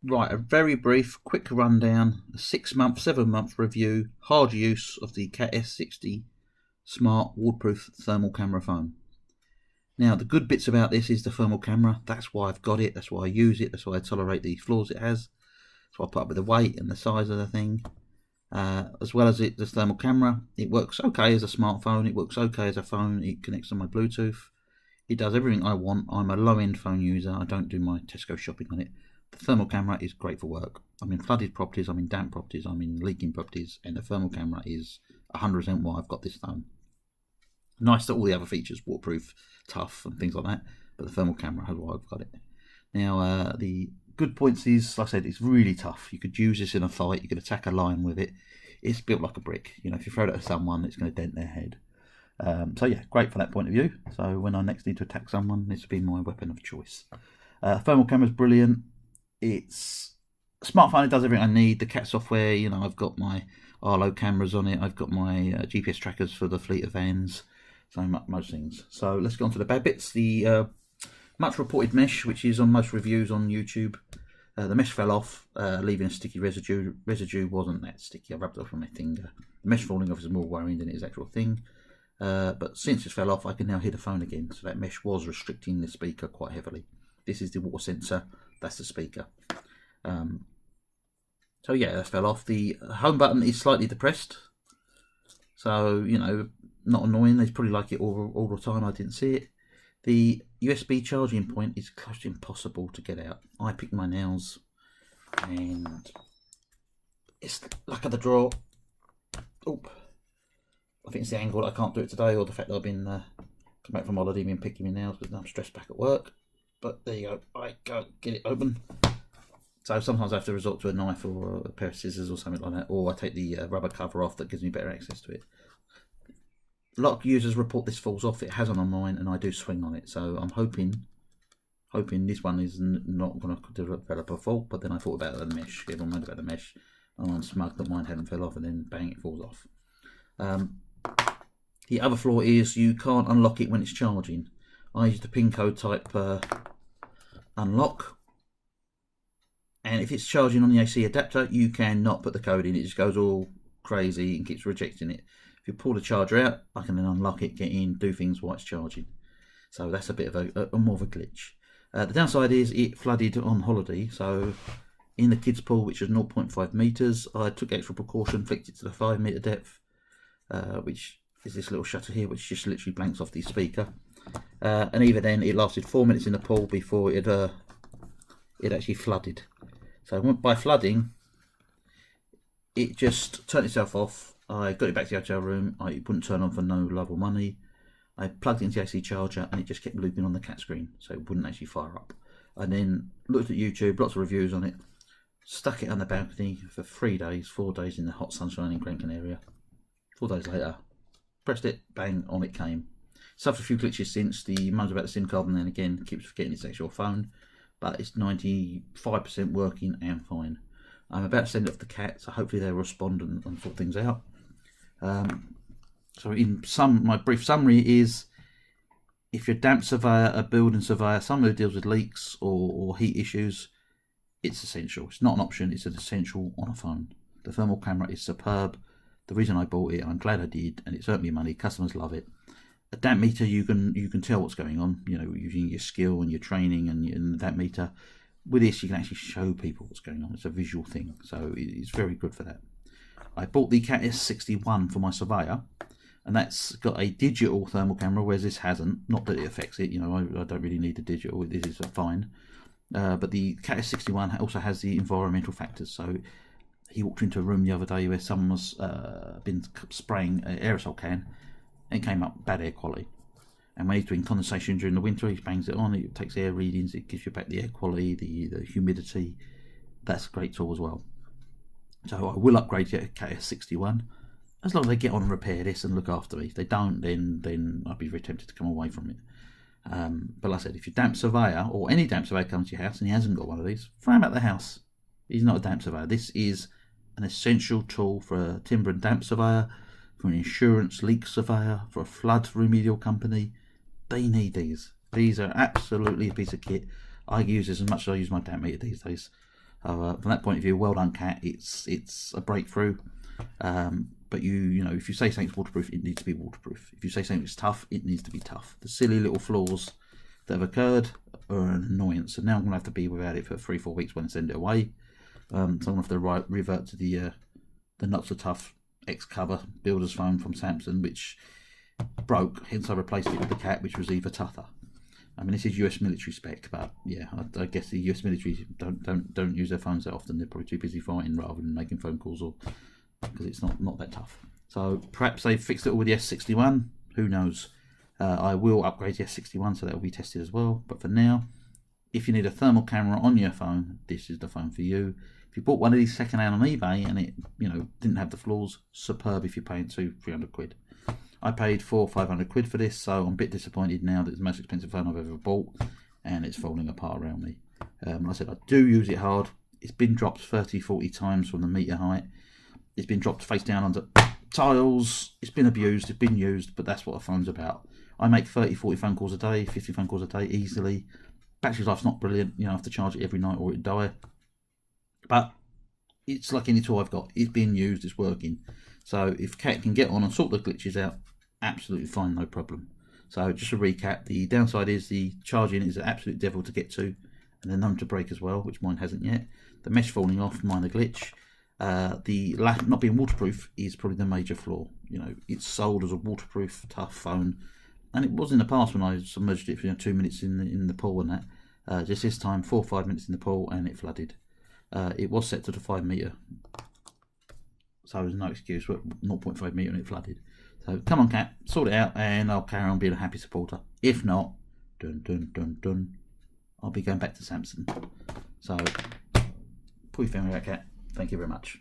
Right, a very brief, quick rundown, a 6-month, 7-month review, hard use of the Cat S60 Smart Waterproof Thermal Camera Phone. Now, the good bits about this is the thermal camera. That's why I've got it, that's why I use it, that's why I tolerate the flaws it has. So I put up with the weight and the size of the thing. As well as the thermal camera, it works okay as a smartphone, it works okay as a phone, it connects to my Bluetooth. It does everything I want. I'm a low-end phone user, I don't do my Tesco shopping on it. The thermal camera is great for work. I'm in flooded properties, I'm in damp properties, I'm in leaking properties, and the thermal camera is 100% why I've got this phone. Nice that all the other features, waterproof, tough, and things like that, but the thermal camera is why I've got it. Now, the good points is, like I said, it's really tough. You could use this in a fight, you could attack a lion with it. It's built like a brick. You know, if you throw it at someone, it's going to dent their head. So yeah, great for that point of view. So when I next need to attack someone, this will be my weapon of choice. Thermal camera is brilliant. It's a smartphone, it does everything I need. The Cat software, you know, I've got my Arlo cameras on it. I've got my GPS trackers for the fleet of vans. So most things. So let's go on to the bad bits. The much reported mesh, which is on most reviews on YouTube. The mesh fell off, leaving a sticky residue. Residue wasn't that sticky. I rubbed it off on my finger. The mesh falling off is more worrying than it is actual thing. But since it fell off, I can now hear the phone again. So that mesh was restricting the speaker quite heavily. This is the water sensor. That's the speaker. So yeah, that fell off. The home button is slightly depressed. So, you know, not annoying. It's probably like it all the time. I didn't see it. The USB charging point is close to impossible to get out. I picked my nails and it's luck of the draw. Oh, I think it's the angle. I can't do it today, or the fact that I've been come back from holiday, been picking my nails because I'm stressed back at work. But there you go. I can't get it open. So sometimes I have to resort to a knife or a pair of scissors or something like that, or I take the rubber cover off that gives me better access to it. A lot of users report this falls off. It hasn't on mine, and I do swing on it. So I'm hoping this one is not going to develop a fault. But then I thought about the mesh. Everyone knows about the mesh. I'm smug that mine hadn't fell off, and then bang, it falls off. The other flaw is you can't unlock it when it's charging. I used the pin code type unlock, and if it's charging on the AC adapter, you cannot put the code in. It just goes all crazy and keeps rejecting it. If you pull the charger out, I can then unlock it, get in, do things while it's charging. So that's a bit of a more of a glitch. The downside is it flooded on holiday. So in the kids pool, which is 0.5 meters, I took extra precaution, flicked it to the 5 meter depth, which is this little shutter here, which just literally blanks off the speaker. And even then, it lasted 4 minutes in the pool before it actually flooded. So by flooding, it just turned itself off. I got it back to the hotel room. It wouldn't turn on for no love or money. I plugged it into the AC charger, and it just kept looping on the Cat screen, so it wouldn't actually fire up. And then looked at YouTube, lots of reviews on it. Stuck it on the balcony for 3 days, 4 days in the hot sunshine in Gran Canaria. 4 days later, pressed it, bang, on it came. Suffered a few glitches since. The moans about the SIM card, and then again keeps forgetting it's actual phone, but it's 95% working and fine. I'm about to send it off to Cat, so hopefully they'll respond and sort things out. So in my brief summary is, if you're a damp surveyor, a building surveyor, someone who deals with leaks or heat issues, it's essential. It's not an option, it's an essential on a phone. The thermal camera is superb. The reason I bought it, I'm glad I did, and it's earned me money. Customers love it. A damp meter, you can tell what's going on, you know, using your skill and your training and the damp meter. With this, you can actually show people what's going on. It's a visual thing, so it's very good for that. I bought the Cat S60 for my surveyor, and that's got a digital thermal camera, whereas this hasn't. Not that it affects it, you know, I don't really need the digital, this is fine. But the Cat S60 also has the environmental factors. So he walked into a room the other day where someone was been spraying an aerosol can, and it came up bad air quality. And when he's doing condensation during the winter, he bangs it on, it takes air readings, it gives you back the air quality, the humidity. That's a great tool as well. So I will upgrade to Cat S60 as long as they get on and repair this and look after me. If they don't, then I'd be very tempted to come away from it. But like I said, if you're a damp surveyor, or any damp surveyor comes to your house and he hasn't got one of these, throw him out the house. He's not a damp surveyor. This is an essential tool for a timber and damp surveyor, for an insurance leak surveyor, for a flood remedial company. They need these. These are absolutely a piece of kit. I use this as much as I use my damp meter these days. So from that point of view, well done, Cat. It's a breakthrough. But you know, if you say something's waterproof, it needs to be waterproof. If you say something's tough, it needs to be tough. The silly little flaws that have occurred are an annoyance. So now I'm going to have to be without it for 3-4 weeks when I send it away. So I'm going to have to revert to the not so tough X cover builder's phone from Samsung, which broke. Hence I replaced it with the Cat, which was even tougher. I mean, this is US military spec, but yeah, I guess the US military don't use their phones that often. They're probably too busy fighting rather than making phone calls, or because it's not that tough. So perhaps they've fixed it all with the S61. Who knows? I will upgrade the S61, so that will be tested as well. But for now, if you need a thermal camera on your phone, this is the phone for you. If you bought one of these second-hand on eBay and it, you know, didn't have the flaws, superb if you're paying 200-300 quid. I paid 400-500 quid for this, so I'm a bit disappointed now that it's the most expensive phone I've ever bought and it's falling apart around me. Like I said, I do use it hard. It's been dropped 30-40 times from the meter height. It's been dropped face down onto tiles. It's been abused, it's been used, but that's what a phone's about. I make 30-40 phone calls a day, 50 phone calls a day easily. Battery life's not brilliant, you know, I have to charge it every night or it'd die. But it's like any tool I've got. It's being used, it's working. So if Cat can get on and sort the glitches out, absolutely fine, no problem. So just to recap, the downside is the charging is an absolute devil to get to, and they're known to break as well, which mine hasn't yet. The mesh falling off, minor glitch. The not being waterproof is probably the major flaw. You know, it's sold as a waterproof, tough phone, and it was in the past when I submerged it for 2 minutes in the pool and that. Just this time, 4 or 5 minutes in the pool, and it flooded. It was set to the 5 meter, so there's no excuse. But 0.5 meter and it flooded. So come on, Cat, sort it out, and I'll carry on being a happy supporter. If not, I'll be going back to Samsung. So, put your finger out, Cat. Thank you very much.